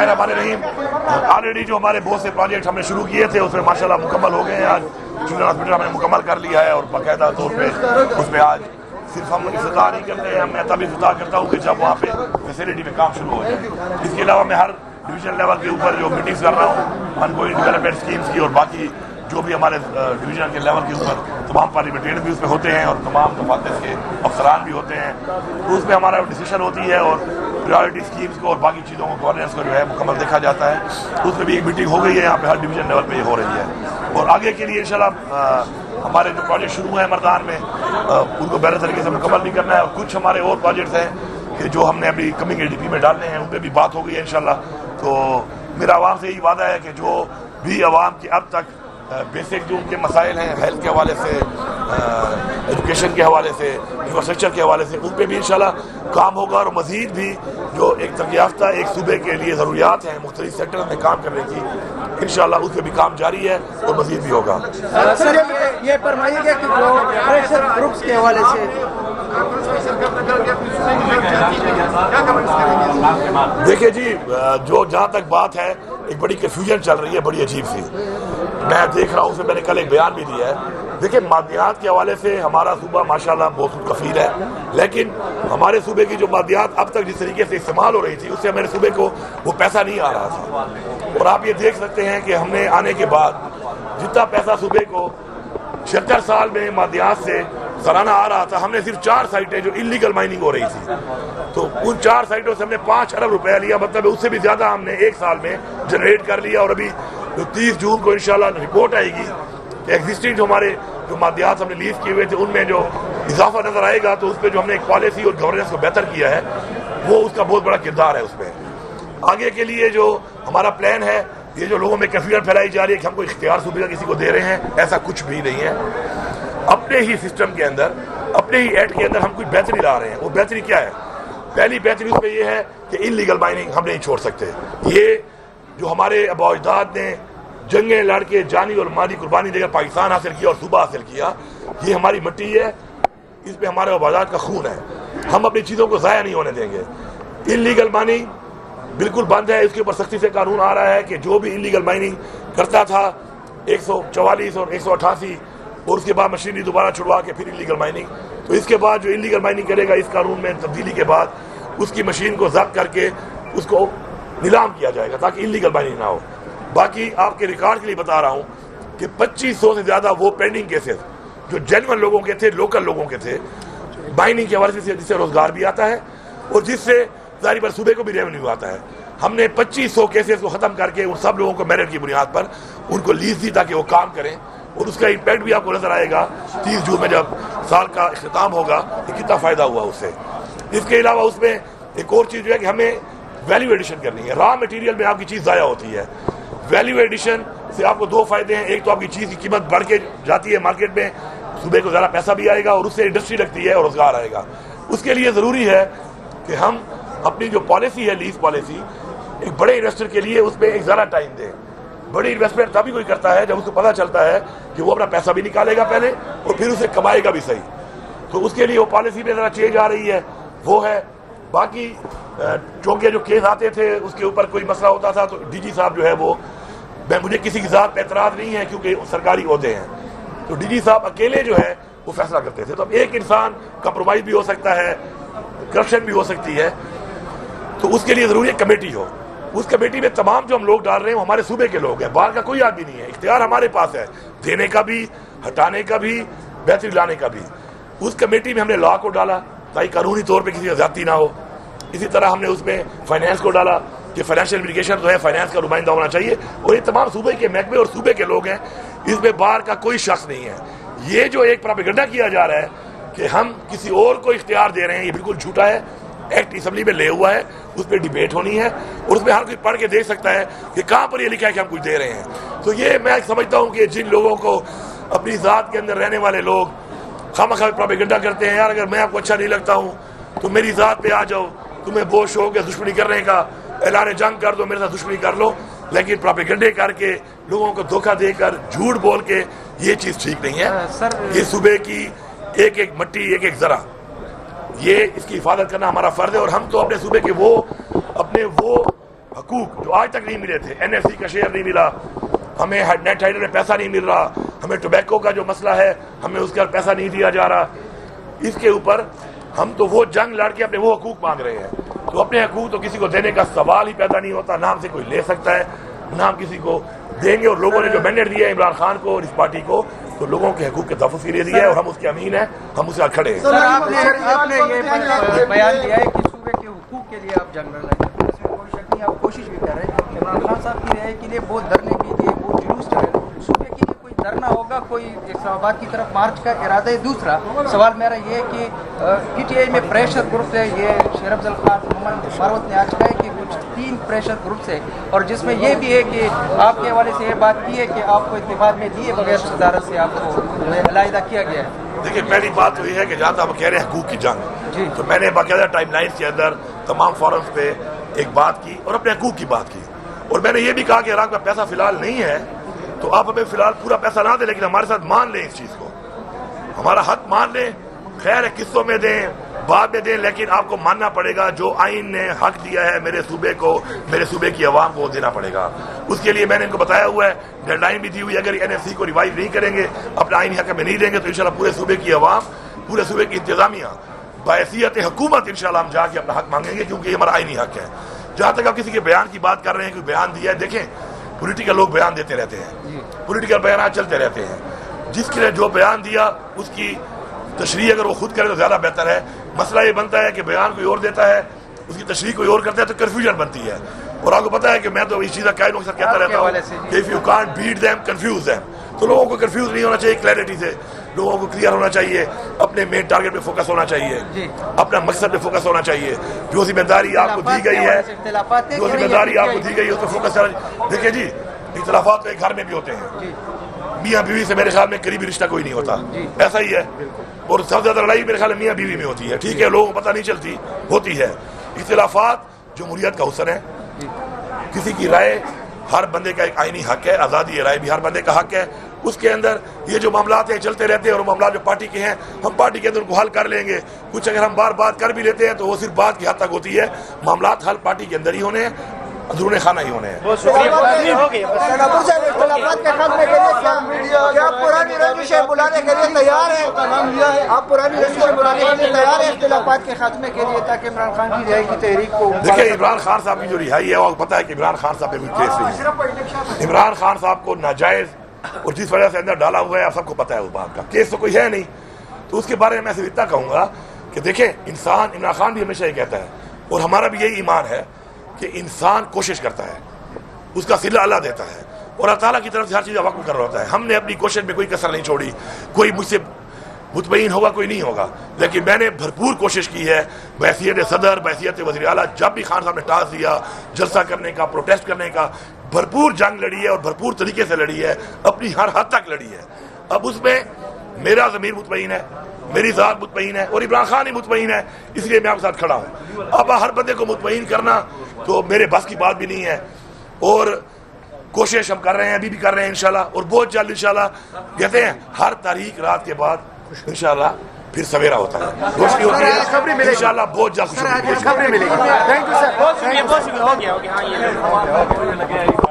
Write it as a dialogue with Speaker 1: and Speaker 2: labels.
Speaker 1: हमारे रहीम ऑलरेडी जो हमारे बहुत से प्रोजेक्ट हमने शुरू किए थे उसमें माशाल्लाह मुकम्मल हो गए हैं। आज चिल्ड्रन हॉस्पिटल हमने मुकम्मल कर लिया है और बाकायदा तौर पे उसमें आज सिर्फ हम इफ्तिताह नहीं करते हैं, मैं तब इफ्तिताह करता हूँ कि जब वहाँ पे फैसिलिटी में काम शुरू हो जाए। इसके अलावा मैं हर डिवीजन लेवल के ऊपर जो मीटिंग्स कर रहा हूँ ऑनगोइंग डेवलपमेंट स्कीम्स की और बाकी जो भी हमारे डिवीजन के लेवल के ऊपर तमाम पार्लियामेंटेरियन भी उसमें होते हैं और तमाम दफातर के अफसरान भी होते हैं, तो उसमें हमारा डिसीजन होती है और प्रायोरिटी स्कीम्स को और बाकी चीज़ों को गवर्नेंस को जो है मुकम्मल देखा जाता है। उसमें भी एक मीटिंग हो गई है यहाँ पे, हर डिवीजन लेवल पे ये हो रही है और आगे के लिए इंशाल्लाह हमारे जो प्रोजेक्ट शुरू हैं मर्दान में उनको बेहतर तरीके से मुकम्मल भी करना है और कुछ हमारे और प्रोजेक्ट्स हैं कि जो हमने अभी कमिंग एडीपी में डालने हैं, उन पर भी बात हो गई है इंशाल्लाह। तो मेरा आवाम से यही वादा है कि जो भी आवाम की अब तक बेसिक जो उनके मसाइल हैं हेल्थ के हवाले से, एजुकेशन के हवाले से, इंफ्रास्ट्रक्चर के हवाले से, उन पर भी इंशाल्लाह काम होगा और मज़ीद भी जो एक तरक्की याफ्ता एक सूबे के लिए ज़रूरियात हैं मुख्तलिफ सेक्टर में काम करने की, इंशाल्लाह उस पर भी काम जारी है और मज़ीद भी होगा।
Speaker 2: सर ये फरमाइएगा कि जो प्रेशर ग्रुप्स के हवाले से
Speaker 1: देखिए जी, जो जहाँ तक बात है एक बड़ी कन्फ्यूजन चल रही है, बड़ी अजीब सी मैं देख रहा हूँ। उसमें मैंने कल एक बयान भी दिया है। देखिए मादियात के हवाले से हमारा सूबा माशाल्लाह बहुत कफील है, लेकिन हमारे सूबे की जो मादियात अब तक जिस तरीके से इस्तेमाल हो रही थी उससे हमारे सूबे को वो पैसा नहीं आ रहा था। और आप ये देख सकते हैं कि हमने आने के बाद जितना पैसा सूबे को 76 साल में मादियात से सालाना आ रहा था, हमने सिर्फ 4 साइटें जो इलीगल माइनिंग हो रही थी, तो उन 4 साइटों से हमने 5 अरब रुपया लिया, मतलब उससे भी ज़्यादा हमने एक साल में जनरेट कर लिया। और अभी जो 30 जून को इंशाल्लाह रिपोर्ट आएगी कि एग्जिस्टिंग जो हमारे जो मादियात हमने लीज किए हुए थे उनमें जो इजाफा नज़र आएगा, तो उस पर जो हमने एक पॉलिसी और गवर्नेंस को बेहतर किया है वो उसका बहुत बड़ा किरदार है उसमें। आगे के लिए जो हमारा प्लान है, ये जो लोगों में कन्फ्यूजन फैलाई जा रही है कि हमको इख्तियार सूबे का किसी को दे रहे हैं, ऐसा कुछ भी नहीं है। अपने ही सिस्टम के अंदर, अपने ही एक्ट के अंदर हम कुछ बेहतरी ला रहे हैं। वो बेहतरी क्या है? पहली बेहतरी उसमें ये है कि इलीगल माइनिंग हम नहीं छोड़ सकते। ये जो हमारे आबा अजदाद ने जंगें लड़ के जानी और माली कुर्बानी देकर पाकिस्तान हासिल किया और सूबा हासिल किया, ये हमारी मिट्टी है, इस पर हमारे आबा अजदाद का खून है। हम अपनी चीज़ों को ज़ाया नहीं होने देंगे। इलीगल माइनिंग बिल्कुल बंद है, इसके ऊपर सख्ती से कानून आ रहा है कि जो भी इलीगल माइनिंग करता था 144 और 188 और उसके बाद मशीनरी दोबारा छुड़वा के फिर इलीगल माइनिंग, तो इसके बाद जो इलीगल माइनिंग करेगा इस कानून में तब्दीली के बाद उसकी मशीन को जब्त करके उसको नीलाम किया जाएगा ताकि इलीगल माइनिंग ना हो। बाकी आपके रिकॉर्ड के लिए बता रहा हूँ कि 2500 से ज़्यादा वो पेंडिंग केसेस जो जेन्युइन लोगों के थे, लोकल लोगों के थे, माइनिंग के हवाले से, जिससे रोजगार भी आता है और जिससे जारी पर सूबे को भी रेवेन्यू आता है, हमने 2500 केसेस को ख़त्म करके उन सब लोगों को मेरिट की बुनियाद पर उनको लीज दी ताकि वो काम करें और उसका इम्पैक्ट भी आपको नजर आएगा 30 जून में जब साल का इख्तिताम होगा कि कितना फ़ायदा हुआ उससे। इसके अलावा उसमें एक और चीज़ जो है कि हमें वैल्यू एडिशन करनी है। रॉ मटेरियल में आपकी चीज़ ज़ाया होती है, वैल्यू एडिशन से आपको 2 फ़ायदे हैं। एक तो आपकी चीज़ की कीमत बढ़ के जाती है मार्केट में, सूबे को ज़्यादा पैसा भी आएगा और उससे इंडस्ट्री लगती है और रोज़गार आएगा। उसके लिए ज़रूरी है कि हम अपनी जो पॉलिसी है लीज पॉलिसी, एक बड़े इन्वेस्टर के लिए उसमें एक ज़्यादा टाइम दें। बड़ी इन्वेस्टमेंट तभी कोई करता है जब उसको पता चलता है कि वो अपना पैसा भी निकालेगा पहले और फिर उसे कमाएगा भी सही। तो उसके लिए वो पॉलिसी में ज़रा चेंज आ रही है, वो है। बाकी चौंके जो केस आते थे उसके ऊपर कोई मसला होता था तो डीजी साहब जो है वो, मुझे किसी की ज़ात पे एतराज़ नहीं है क्योंकि सरकारी ओहदे हैं, तो डीजी साहब अकेले जो है वो फैसला करते थे। तो अब एक इंसान कंप्रोमाइज़ भी हो सकता है, करप्शन भी हो सकती है, तो उसके लिए ज़रूरी है कमेटी हो। उस कमेटी में तमाम जो हम लोग डाल रहे हैं वो हमारे सूबे के लोग हैं, बाहर का कोई आदमी नहीं है। इख्तियार हमारे पास है देने का भी, हटाने का भी, बेहतरी लाने का भी। उस कमेटी में हमने लॉ को डाला ताकि कानूनी तौर पे किसी की ज़्यादती ना हो। इसी तरह हमने उसमें फाइनेंस को डाला कि फाइनेंशियल इन्वेस्टिगेशन जो है फाइनेंस का नुमाइंदा होना चाहिए और ये तमाम सूबे के महकमे और सूबे के लोग हैं, इसमें बाहर का कोई शख्स नहीं है। ये जो एक प्रोपेगेंडा किया जा रहा है कि हम किसी और को इख्तियार दे रहे हैं, ये बिल्कुल झूठा है। एक्ट असम्बली में ले हुआ है, उस पर डिबेट होनी है और उसमें हर कोई पढ़ के देख सकता है कि कहाँ पर ये लिखा है कि हम कुछ दे रहे हैं। तो ये मैं समझता हूँ कि जिन लोगों को अपनी ज़ात के अंदर रहने वाले लोग खामखा प्रोपेगेंडा करते हैं, यार अगर मैं आपको अच्छा नहीं लगता हूँ तो मेरी ज़ात पे आ जाओ, तुम्हें बहुत शौक है दुश्मनी करने का, ऐलान जंग कर दो, मेरे साथ दुश्मनी कर लो, लेकिन प्रोपेगेंडे करके लोगों को धोखा देकर झूठ बोल के ये चीज़ ठीक नहीं है। ये सूबे की एक एक मट्टी, एक एक ज़रा, ये इसकी हिफाजत करना हमारा फ़र्ज है। और हम तो अपने सूबे के वो अपने वो حقوق جو آج تک نہیں ملے تھے، NFC کا شیئر نہیں ملا ہمیں، نیٹ ہائڈر میں پیسہ نہیں مل رہا ہمیں، ٹوبیکو کا جو مسئلہ ہے ہمیں اس کا پیسہ نہیں دیا جا رہا، اس کے اوپر ہم تو وہ جنگ لڑ کے اپنے وہ حقوق مانگ رہے ہیں. تو اپنے حقوق تو کسی کو دینے کا سوال ہی پیدا نہیں ہوتا، نہ ہم سے کوئی لے سکتا ہے نہ ہم کسی کو دیں گے. اور لوگوں نے جو مینڈیٹ دیا ہے عمران خان کو اور اس پارٹی کو، تو لوگوں کے حقوق کے تحفظ کے لیے دیا ہے اور ہم اس کے امین ہیں، ہم اس کے ساتھ کھڑے ہیں.
Speaker 2: سر آپ نے یہ بیان دیا ہے کہ صوبے کے حقوق کے لیے آپ جنگ لڑ رہے ہیں، اس میں کوئی شک نہیں، آپ کوشش بھی کر رہے ہیں. عمران خان صاحب کی رہائی کے لیے بہت دھرنے بھی دیے، بہت جلوس چلے، صوبے کے لیے کوئی دھرنا ہوگا، کوئی اسلام آباد کی طرف مارچ کا ارادہ ہے؟ دوسرا سوال میرا یہ ہے کہ PTI میں پریشر گروپ ہے، یہ شیر افضل خان محمد مروت نے آج کہا ہے کہ کچھ 3 پریشر گروپس ہے، اور جس میں یہ بھی ہے کہ آپ کے حوالے سے یہ بات کی ہے کہ آپ کو اتفاق میں دیے بغیر صدارت سے آپ کو علیحدہ کیا گیا ہے.
Speaker 1: دیکھیے پہلی بات تو یہ ہے کہ جہاں تک آپ کہہ رہے ہیں حقوق کی جنگ، تو میں نے باقاعدہ ٹائم لائنز کے اندر تمام فورمز پہ ایک بات کی اور اپنے حقوق کی بات کی، اور میں نے یہ بھی کہا کہ عراق میں پیسہ فی الحال نہیں ہے تو آپ ہمیں فی الحال پورا پیسہ نہ دیں، لیکن ہمارے ساتھ مان لیں اس چیز کو، ہمارا حق مان لیں، خیر ہے قسطوں میں دیں بعد میں دیں، لیکن آپ کو ماننا پڑے گا جو آئین نے حق دیا ہے میرے صوبے کو، میرے صوبے کی عوام کو دینا پڑے گا. اس کے لیے میں نے ان کو بتایا ہوا ہے، ڈیڈ لائن بھی دی ہوئی ہے، اگر NFC کو ریوائز نہیں کریں گے، اپنا آئینی حق میں نہیں دیں گے تو انشاءاللہ پورے صوبے کی عوام، پورے صوبے کی انتظامیہ بحیثیت حکومت انشاءاللہ ہم جا کے اپنا حق مانگیں گے، کیونکہ یہ ہمارا آئینی حق ہے. جہاں تک آپ کسی کے بیان کی بات کر رہے ہیں، کوئی بیان دیا ہے، دیکھیں پولیٹیکل لوگ بیان دیتے رہتے ہیں، پولیٹیکل بیانات چلتے رہتے ہیں، جس کے لیے جو بیان دیا اس کی تشریح اگر وہ خود کرے تو زیادہ بہتر ہے. مسئلہ یہ بنتا ہے کہ بیان کوئی اور دیتا ہے، اس کی تشریح کوئی اور کرتا ہے تو کنفیوژن بنتی ہے. اور آپ کو پتا ہے کہ میں تو اس چیز کا قائل اکثر کہتا رہتا ہوں کہ if you can't beat them, confuse them. تو لوگوں کو کنفیوز نہیں ہونا چاہیے، کلیئرٹی سے لوگوں کو کلیئر ہونا چاہیے، اپنے مین ٹارگیٹ پہ فوکس ہونا چاہیے، اپنا مقصد پہ فوکس ہونا چاہیے. جو ذمہ داری آپ کو دی گئی ہے، جو ذمہ داری آپ کو دی گئی ہے اس پہ فوکس کرنا. دیکھیں جی اختلافات تو ایک گھر میں بھی ہوتے ہیں، میاں بیوی سے میرے خیال میں قریبی رشتہ کوئی نہیں ہوتا، ایسا ہی ہے. اور سب سے زیادہ لڑائی میرے خیال میں میاں بیوی میں ہوتی ہے، ٹھیک ہے، لوگوں کو پتہ نہیں چلتی، ہوتی ہے. اختلافات جمہوریت کا حسن ہے، کسی کی رائے ہر بندے کا ایک آئینی حق ہے، آزادی رائے بھی ہر بندے کا حق ہے. اس کے اندر یہ جو معاملات ہیں چلتے رہتے ہیں، اور معاملات جو پارٹی کے ہیں ہم پارٹی کے اندر ان کو حل کر لیں گے. کچھ اگر ہم بار بات کر بھی لیتے ہیں تو وہ صرف بات کی حد تک ہوتی ہے، معاملات حل پارٹی کے اندر ہی ہونے ہیں، اندرون خانہ ہی ہونے ہیں.
Speaker 2: اختلافات کے خاتمے کے لیے کیا پرانی رنجشیں بلانے کے لیے تیار ہیں؟ آپ پرانی رنجشیں بلانے کے لیے تیار ہیں اختلافات کے خاتمے کے لیے، تاکہ عمران خان کی رہائی کی تحریک کو؟
Speaker 1: دیکھیں عمران خان صاحب کی جو رہائی ہے وہ پتہ ہے کہ عمران خان صاحب پہ کوئی کیس نہیں ہے. عمران خان صاحب کو ناجائز اور جس وجہ سے اندر ڈالا ہوا ہے آپ سب کو پتہ ہے اس بات کا، کیس تو کوئی ہے نہیں. تو اس کے بارے میں صرف اتنا کہوں گا کہ دیکھیں انسان، عمران خان بھی ہمیشہ یہ کہتا ہے اور ہمارا بھی یہی ایمان ہے کہ انسان کوشش کرتا ہے، اس کا صلہ اللہ دیتا ہے، اور اللہ تعالیٰ کی طرف سے ہر چیز کا وقت مقرر ہوتا ہے. ہم نے اپنی کوشش میں کوئی کسر نہیں چھوڑی، کوئی مجھ سے مطمئن ہوگا کوئی نہیں ہوگا، لیکن میں نے بھرپور کوشش کی ہے بحیثیت صدر، بحیثیت وزیر اعلیٰ. جب بھی خان صاحب نے ٹاس دیا جلسہ کرنے کا، پروٹیسٹ کرنے کا، بھرپور جنگ لڑی ہے اور بھرپور طریقے سے لڑی ہے، اپنی ہر حد تک لڑی ہے. اب اس میں میرا ضمیر مطمئن ہے، میری ذات مطمئن ہے، اور عمران خان ہی مطمئن ہے، اس لیے میں آپ کے ساتھ کھڑا ہوں. اب ہر بندے کو مطمئن کرنا تو میرے بس کی بات بھی نہیں ہے، اور کوشش ہم کر رہے ہیں، ابھی بھی کر رہے ہیں انشاءاللہ، اور بہت جلد انشاءاللہ. کہتے ہیں ہر تاریخ رات کے بعد انشاءاللہ پھر سویرا ہوتا ہے، روشنی ہوتی ہے انشاءاللہ. بہت جلد
Speaker 2: خبریں ملے گی. Thank you sir.